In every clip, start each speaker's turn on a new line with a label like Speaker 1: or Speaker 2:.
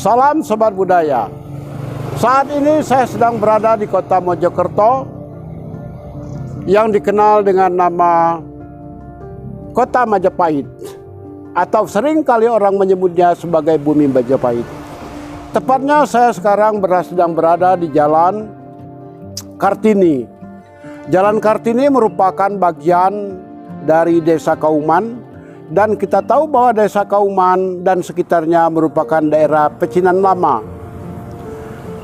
Speaker 1: Salam Sobat Budaya. Saat ini saya sedang berada di kota Mojokerto yang dikenal dengan nama Kota Majapahit, atau sering kali orang menyebutnya sebagai Bumi Majapahit. Tepatnya saya sekarang sedang berada di Jalan Kartini. Jalan Kartini merupakan bagian dari Desa Kauman, dan kita tahu bahwa Desa Kauman dan sekitarnya merupakan daerah pecinan lama.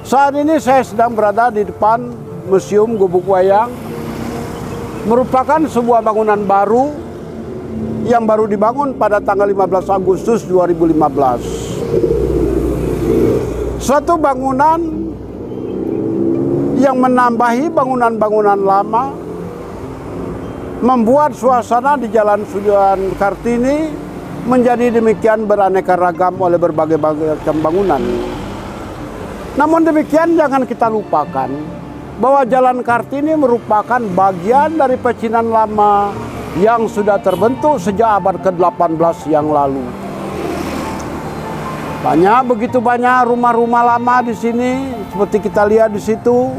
Speaker 1: Saat ini saya sedang berada di depan Museum Gubuk Wayang, merupakan sebuah bangunan baru yang baru dibangun pada tanggal 15 Agustus 2015. Suatu bangunan yang menambahi bangunan-bangunan lama, membuat suasana di Jalan Sudirman Kartini menjadi demikian beraneka ragam oleh berbagai macam bangunan. Namun demikian jangan kita lupakan bahwa Jalan Kartini merupakan bagian dari pecinan lama yang sudah terbentuk sejak abad ke-18 yang lalu. Begitu banyak rumah-rumah lama di sini, seperti kita lihat di situ.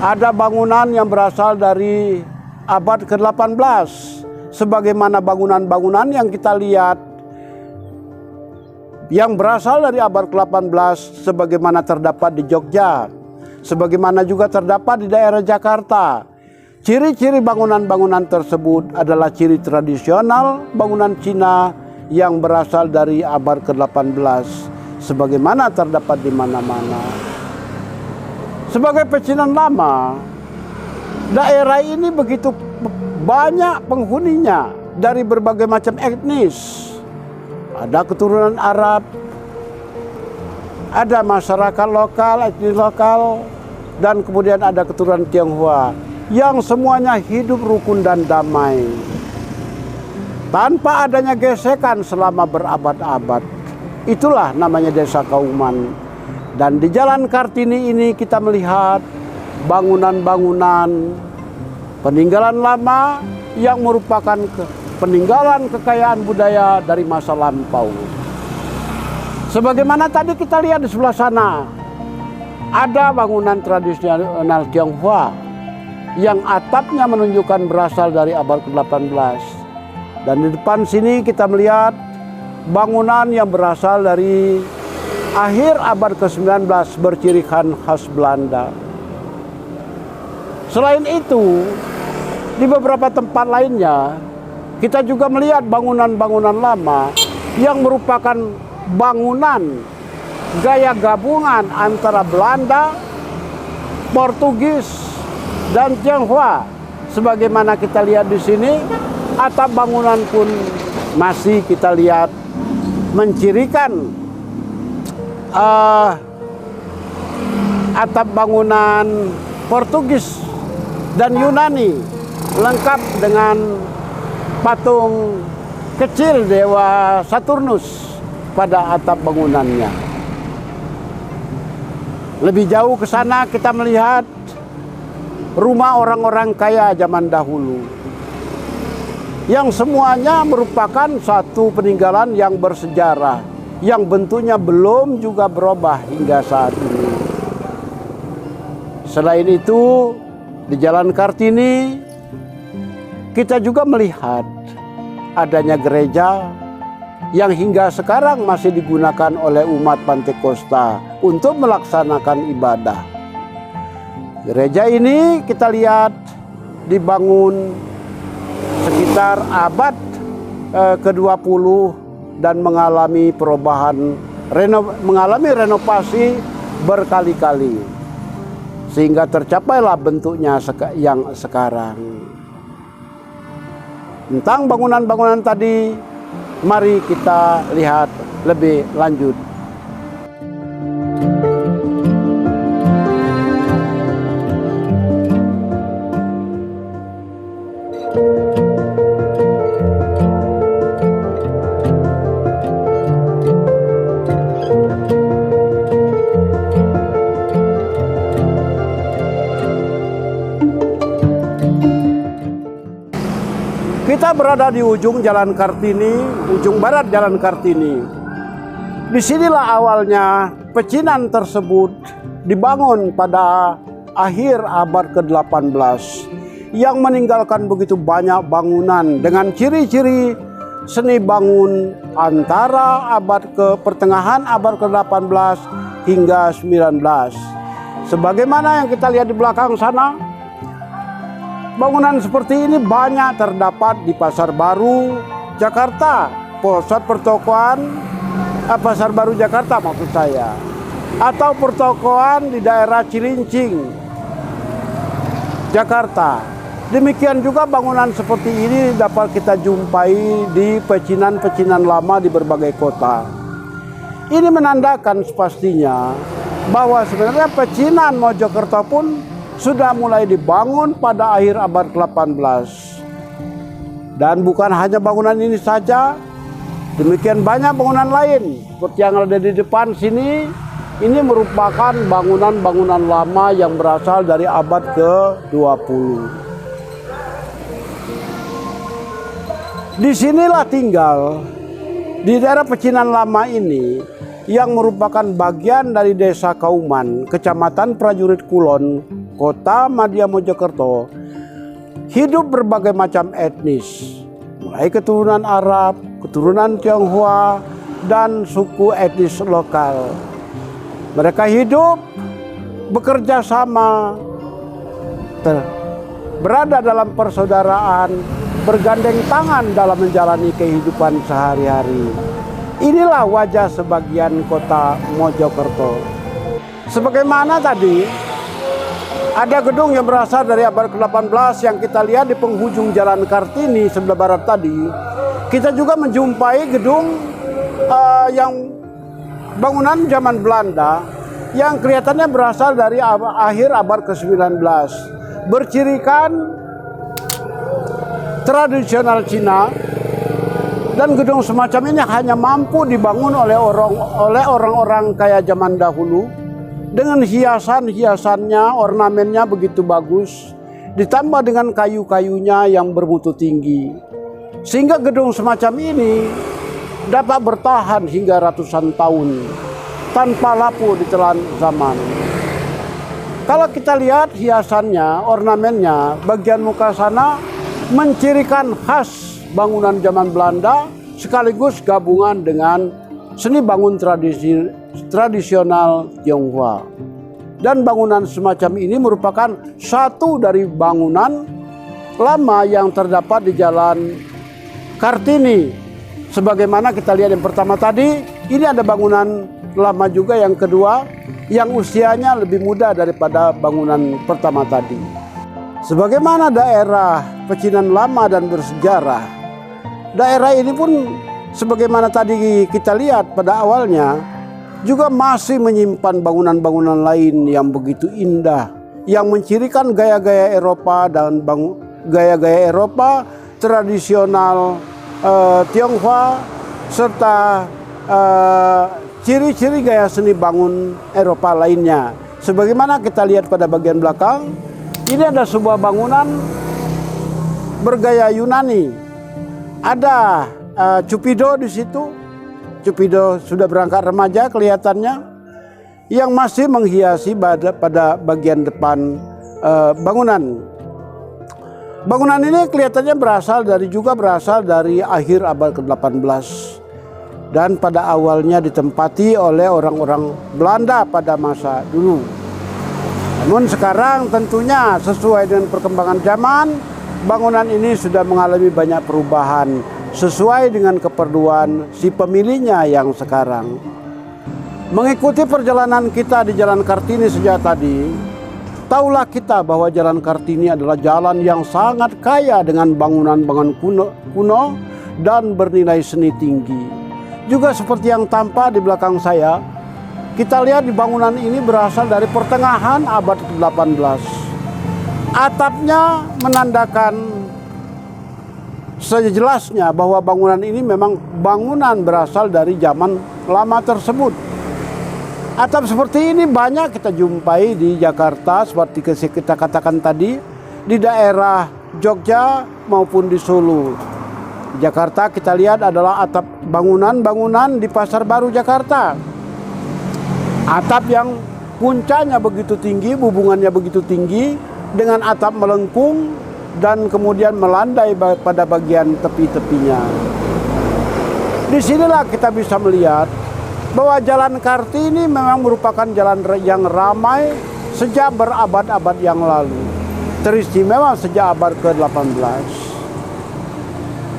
Speaker 1: Ada bangunan yang berasal dari abad ke-18, sebagaimana bangunan-bangunan yang kita lihat yang berasal dari abad ke-18, sebagaimana terdapat di Jogja, sebagaimana juga terdapat di daerah Jakarta. Ciri-ciri bangunan-bangunan tersebut adalah ciri tradisional bangunan Cina yang berasal dari abad ke-18, sebagaimana terdapat di mana-mana. Sebagai pecinan lama, daerah ini begitu banyak penghuninya dari berbagai macam etnis. Ada keturunan Arab, ada masyarakat lokal, etnis lokal, dan kemudian ada keturunan Tionghoa yang semuanya hidup rukun dan damai tanpa adanya gesekan selama berabad-abad. Itulah namanya Desa Kauman. Dan di Jalan Kartini ini kita melihat bangunan-bangunan peninggalan lama yang merupakan peninggalan kekayaan budaya dari masa lampau. Sebagaimana tadi kita lihat di sebelah sana, ada bangunan tradisional Tionghoa yang atapnya menunjukkan berasal dari abad ke-18. Dan di depan sini kita melihat bangunan yang berasal dari akhir abad ke-19 berciri khas Belanda. Selain itu, di beberapa tempat lainnya kita juga melihat bangunan-bangunan lama yang merupakan bangunan gaya gabungan antara Belanda, Portugis, dan Tionghoa. Sebagaimana kita lihat di sini, atap bangunan pun masih kita lihat mencirikan atap bangunan Portugis dan Yunani, lengkap dengan patung kecil Dewa Saturnus pada atap bangunannya. Lebih jauh ke sana kita melihat rumah orang-orang kaya zaman dahulu, yang semuanya merupakan satu peninggalan yang bersejarah, yang bentuknya belum juga berubah hingga saat ini. Selain itu, di Jalan Kartini kita juga melihat adanya gereja yang hingga sekarang masih digunakan oleh umat Pantekosta untuk melaksanakan ibadah. Gereja ini kita lihat dibangun sekitar abad ke-20 dan mengalami mengalami renovasi berkali-kali, sehingga tercapailah bentuknya yang sekarang. Tentang bangunan-bangunan tadi, mari kita lihat lebih lanjut. Kita berada di ujung Jalan Kartini, ujung barat Jalan Kartini. Disinilah awalnya pecinan tersebut dibangun pada akhir abad ke-18 yang meninggalkan begitu banyak bangunan dengan ciri-ciri seni bangun antara pertengahan abad ke-18 hingga 19. Sebagaimana yang kita lihat di belakang sana, bangunan seperti ini banyak terdapat di Pasar Baru, Jakarta, pusat pertokoan Pasar Baru Jakarta maksud saya, atau pertokoan di daerah Cilincing, Jakarta. Demikian juga bangunan seperti ini dapat kita jumpai di pecinan-pecinan lama di berbagai kota. Ini menandakan pastinya bahwa sebenarnya pecinan Mojokerto pun sudah mulai dibangun pada akhir abad ke-18. Dan bukan hanya bangunan ini saja, demikian banyak bangunan lain seperti yang ada di depan sini. Ini merupakan bangunan-bangunan lama yang berasal dari abad ke-20. Disinilah tinggal di daerah pecinan lama ini yang merupakan bagian dari Desa Kauman, Kecamatan Prajurit Kulon, Kota Madya Mojokerto, hidup berbagai macam etnis, mulai keturunan Arab, keturunan Tionghoa, dan suku etnis lokal. Mereka hidup, bekerja sama, berada dalam persaudaraan, bergandeng tangan dalam menjalani kehidupan sehari-hari. Inilah wajah sebagian kota Mojokerto. Sebagaimana tadi, ada gedung yang berasal dari abad ke-18 yang kita lihat di penghujung Jalan Kartini sebelah barat tadi. Kita juga menjumpai gedung yang bangunan zaman Belanda yang kelihatannya berasal dari akhir abad ke-19. Bercirikan tradisional Cina, dan gedung semacam ini hanya mampu dibangun oleh orang-orang kaya zaman dahulu dengan hiasan-hiasannya, ornamennya begitu bagus, ditambah dengan kayu-kayunya yang bermutu tinggi. Sehingga gedung semacam ini dapat bertahan hingga ratusan tahun tanpa lapuk ditelan zaman. Kalau kita lihat hiasannya, ornamennya, bagian muka sana mencirikan khas bangunan zaman Belanda sekaligus gabungan dengan seni bangun tradisional Tionghoa. Dan bangunan semacam ini merupakan satu dari bangunan lama yang terdapat di Jalan Kartini. Sebagaimana kita lihat yang pertama tadi, ini ada bangunan lama juga yang kedua yang usianya lebih muda daripada bangunan pertama tadi. Sebagaimana daerah pecinan lama dan bersejarah, daerah ini pun sebagaimana tadi kita lihat pada awalnya juga masih menyimpan bangunan-bangunan lain yang begitu indah, yang mencirikan gaya-gaya Eropa dan gaya-gaya Eropa tradisional Tionghoa serta ciri-ciri gaya seni bangun Eropa lainnya. Sebagaimana kita lihat pada bagian belakang, ini ada sebuah bangunan bergaya Yunani. Ada Cupido di situ. Cupido sudah berangkat remaja kelihatannya, yang masih menghiasi pada bagian depan bangunan. Bangunan ini kelihatannya berasal dari akhir abad ke-18 dan pada awalnya ditempati oleh orang-orang Belanda pada masa dulu. Namun sekarang tentunya sesuai dengan perkembangan zaman, bangunan ini sudah mengalami banyak perubahan sesuai dengan keperluan si pemiliknya yang sekarang. Mengikuti perjalanan kita di Jalan Kartini sejak tadi, tahulah kita bahwa Jalan Kartini adalah jalan yang sangat kaya dengan bangunan-bangunan kuno dan bernilai seni tinggi. Juga seperti yang tampak di belakang saya, kita lihat di bangunan ini berasal dari pertengahan abad ke-18. Atapnya menandakan sejelasnya bahwa bangunan ini memang bangunan berasal dari zaman lama tersebut. Atap seperti ini banyak kita jumpai di Jakarta seperti kita katakan tadi, di daerah Jogja maupun di Solo. Di Jakarta kita lihat adalah atap bangunan-bangunan di Pasar Baru Jakarta. Atap yang puncanya begitu tinggi, hubungannya begitu tinggi dengan atap melengkung dan kemudian melandai pada bagian tepi-tepinya. Disinilah kita bisa melihat bahwa Jalan Kartini memang merupakan jalan yang ramai sejak berabad-abad yang lalu. Teristimewa sejak abad ke-18.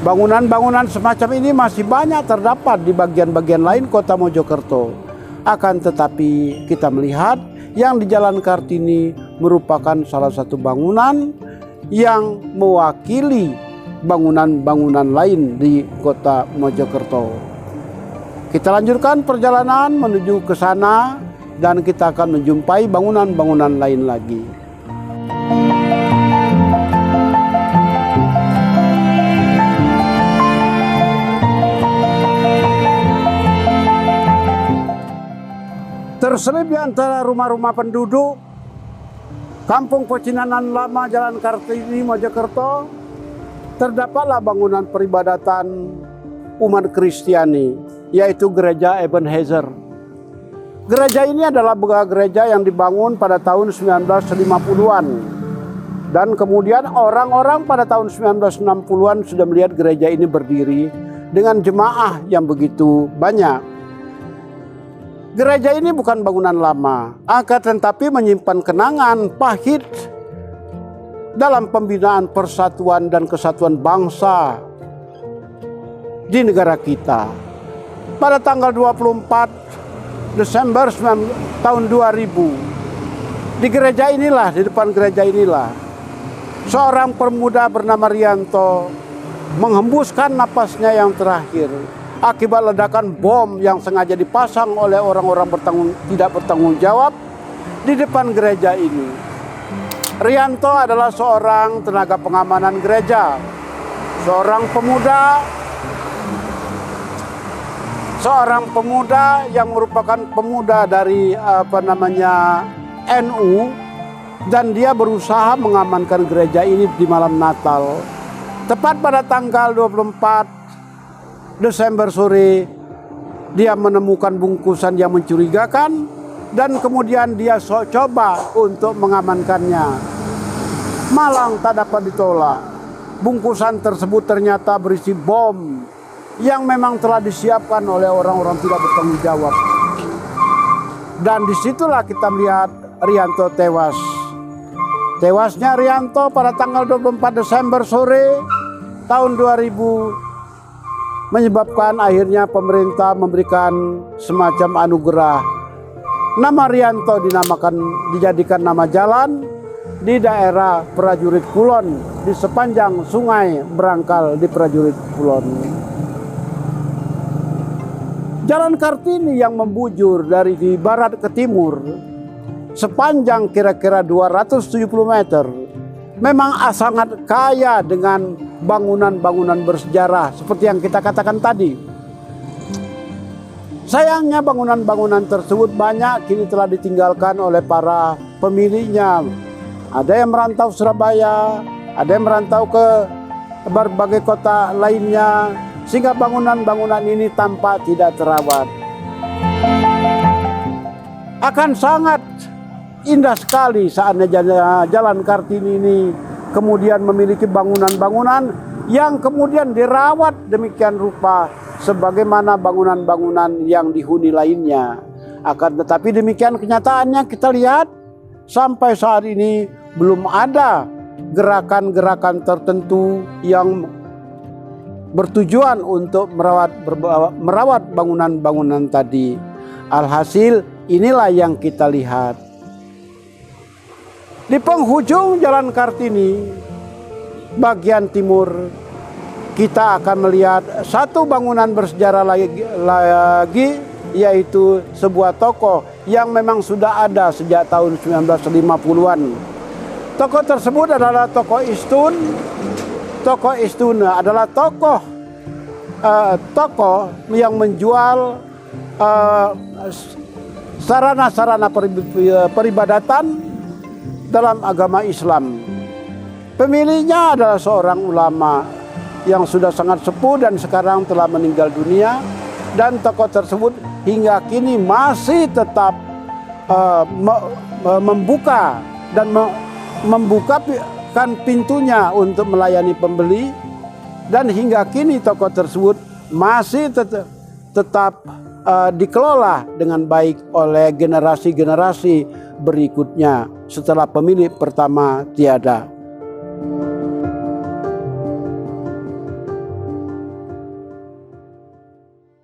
Speaker 1: Bangunan-bangunan semacam ini masih banyak terdapat di bagian-bagian lain kota Mojokerto. Akan tetapi kita melihat yang di Jalan Kartini merupakan salah satu bangunan yang mewakili bangunan-bangunan lain di kota Mojokerto. Kita lanjutkan perjalanan menuju ke sana dan kita akan menjumpai bangunan-bangunan lain lagi. Terselip di antara rumah-rumah penduduk Kampung Pecinanan Lama Jalan Kartini Mojokerto terdapatlah bangunan peribadatan umat Kristiani, yaitu Gereja Ebenezer. Gereja ini adalah gereja yang dibangun pada tahun 1950-an. Dan kemudian orang-orang pada tahun 1960-an sudah melihat gereja ini berdiri dengan jemaah yang begitu banyak. Gereja ini bukan bangunan lama, akan tetapi menyimpan kenangan pahit dalam pembinaan persatuan dan kesatuan bangsa di negara kita. Pada tanggal 24 Desember tahun 2000, di gereja inilah, di depan gereja inilah, seorang pemuda bernama Rianto menghembuskan napasnya yang terakhir akibat ledakan bom yang sengaja dipasang oleh orang-orang tidak bertanggung jawab di depan gereja ini. Rianto adalah seorang tenaga pengamanan gereja, seorang pemuda yang merupakan pemuda dari NU, dan dia berusaha mengamankan gereja ini di malam Natal. Tepat pada tanggal 24 Desember sore, dia menemukan bungkusan yang mencurigakan dan kemudian dia coba untuk mengamankannya. Malang tak dapat ditolak. Bungkusan tersebut ternyata berisi bom yang memang telah disiapkan oleh orang-orang tidak bertanggung jawab. Dan disitulah kita melihat Rianto tewas. Tewasnya Rianto pada tanggal 24 Desember sore tahun 2000 menyebabkan akhirnya pemerintah memberikan semacam anugerah. Nama Rianto dijadikan nama jalan di daerah Prajurit Kulon, di sepanjang sungai Berangkal di Prajurit Kulon. Jalan Kartini yang membujur dari barat ke timur sepanjang kira-kira 270 meter memang sangat kaya dengan bangunan-bangunan bersejarah seperti yang kita katakan tadi. Sayangnya bangunan-bangunan tersebut banyak kini telah ditinggalkan oleh para pemiliknya. Ada yang merantau Surabaya, ada yang merantau ke berbagai kota lainnya, sehingga bangunan-bangunan ini tampak tidak terawat. Akan sangat indah sekali seandainya Jalan Kartini ini kemudian memiliki bangunan-bangunan yang kemudian dirawat demikian rupa sebagaimana bangunan-bangunan yang dihuni lainnya. Akan tetapi demikian kenyataannya kita lihat sampai saat ini belum ada gerakan-gerakan tertentu yang bertujuan untuk merawat bangunan-bangunan tadi. Alhasil inilah yang kita lihat. Di penghujung Jalan Kartini bagian timur kita akan melihat satu bangunan bersejarah lagi, yaitu sebuah toko yang memang sudah ada sejak tahun 1950-an. Toko tersebut adalah toko Istun. Toko Istun adalah toko yang menjual sarana-sarana peribadatan dalam agama Islam. Pemiliknya adalah seorang ulama yang sudah sangat sepuh dan sekarang telah meninggal dunia, dan tokoh tersebut hingga kini masih tetap membuka dan membukakan pintunya untuk melayani pembeli, dan hingga kini tokoh tersebut masih tetap dikelola dengan baik oleh generasi-generasi berikutnya setelah pemilik pertama tiada.